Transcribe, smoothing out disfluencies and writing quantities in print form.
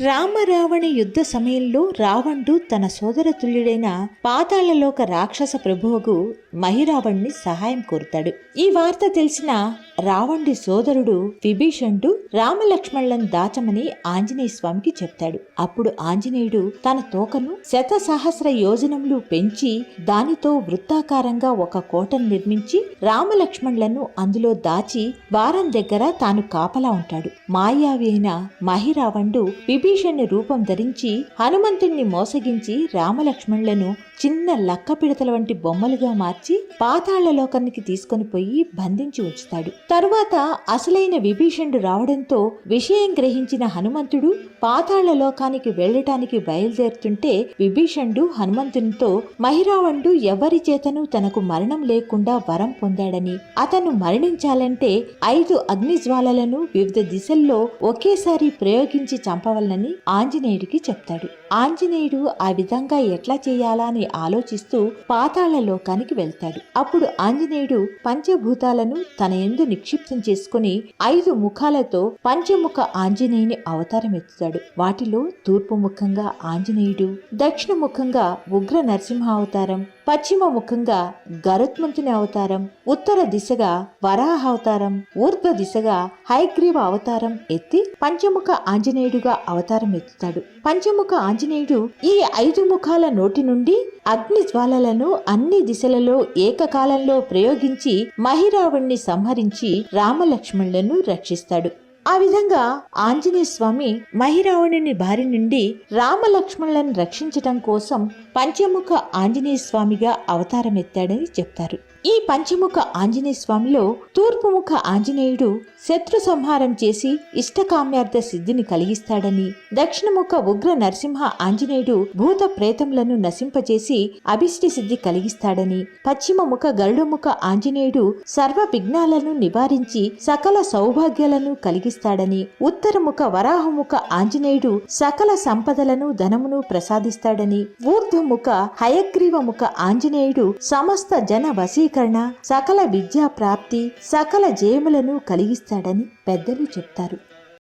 రామరావణ యుద్ధ సమయంలో రావణుడు తన సోదరతుల్యుడైన పాతాళలోక రాక్షస ప్రభువుకు మహిరావణ్ణి సహాయం కోరుతాడు. ఈ వార్త తెలిసిన రావణుడి సోదరుడు విభీషణుడు రామలక్ష్మణులను దాచమని ఆంజనేయ స్వామికి చెప్తాడు. అప్పుడు ఆంజనేయుడు తన తోకను 1,000 యోజనములు పెంచి దానితో వృత్తాకారంగా ఒక కోటను నిర్మించి రామలక్ష్మణులను అందులో దాచి వారం దగ్గర తాను కాపలా ఉంటాడు. మాయావి అయిన మహిరావణుడు విభీషణుని రూపం ధరించి హనుమంతుణ్ణి మోసగించి రామలక్ష్మణులను చిన్న లక్క పిడతల వంటి బొమ్మలుగా మార్చి పాతాళలోకానికి తీసుకొని పోయి బంధించి ఉంచుతాడు. తరువాత అసలైన విభీషణుడు రావడంతో విషయం గ్రహించిన హనుమంతుడు పాతాళలోకానికి వెళ్లటానికి బయలుదేరుతుంటే విభీషణుడు హనుమంతునితో మహిరావణుడు ఎవరి చేతను తనకు మరణం లేకుండా వరం పొందాడని, అతను మరణించాలంటే 5 అగ్నిజ్వాలలను వివిధ దిశల్లో ఒకేసారి ప్రయోగించి చంపవలనని ఆంజనేయుడికి చెప్తాడు. ఆంజనేయుడు ఆ విధంగా ఎట్లా చేయాలా అని ఆలోచిస్తూ పాతాళలోకానికి వెళ్తాడు. అప్పుడు ఆంజనేయుడు పంచభూతాలను తన యందు నిక్షిప్తం చేసుకుని 5 ముఖాలతో పంచముఖ ఆంజనేయుని అవతారం ఎత్తుతాడు. వాటిలో తూర్పు ముఖంగా ఆంజనేయుడు, దక్షిణ ముఖంగా ఉగ్ర నరసింహ అవతారం, పశ్చిమ ముఖంగా గరుత్మంతుని అవతారం, ఉత్తర దిశగా వరాహ అవతారం, ఊర్ధ్వ దిశగా హయగ్రీవ అవతారం ఎత్తి పంచముఖ ఆంజనేయుడుగా అవతారం ఎత్తుతాడు. పంచముఖ ఆంజనేయుడు ఈ 5 ముఖాల నోటి నుండి అగ్ని జ్వాలలను అన్ని దిశలలో ఏకకాలంలో ప్రయోగించి మహిరావణ్ణి సంహరించి రామలక్ష్మణులను రక్షిస్తాడు. ఆ విధంగా ఆంజనేయ స్వామి మహిరావణుని బారి నుండి రామలక్ష్మణులను రక్షించటం కోసం పంచముఖ ఆంజనేయ స్వామిగా అవతారం ఎత్తాడని చెప్తారు. ఈ పంచముఖ ఆంజనేయ స్వామిలో తూర్పుముఖ ఆంజనేయుడు శత్రు సంహారం చేసి ఇష్టకామ్యార్థ సిద్ధిని కలిగిస్తాడని, దక్షిణముఖ ఉగ్ర నరసింహ ఆంజనేయుడు భూత ప్రేతములను నశింపచేసి అభిష్టి సిద్ధి కలిగిస్తాడని, పశ్చిమముఖ గరుడముఖ ఆంజనేయుడు సర్వ విఘ్నాలను నివారించి సకల సౌభాగ్యాలను కలిగిస్తాడని, ఉత్తరముఖ వరాహముఖ ఆంజనేయుడు సకల సంపదలను ధనమును ప్రసాదిస్తాడని, ఊర్ధ్వముఖ హయగ్రీవముఖ ఆంజనేయుడు సమస్త జన వశీకరణ, సకల విద్యా ప్రాప్తి, సకల జయములను కలిగిస్తాడని పెద్దలు చెప్తారు.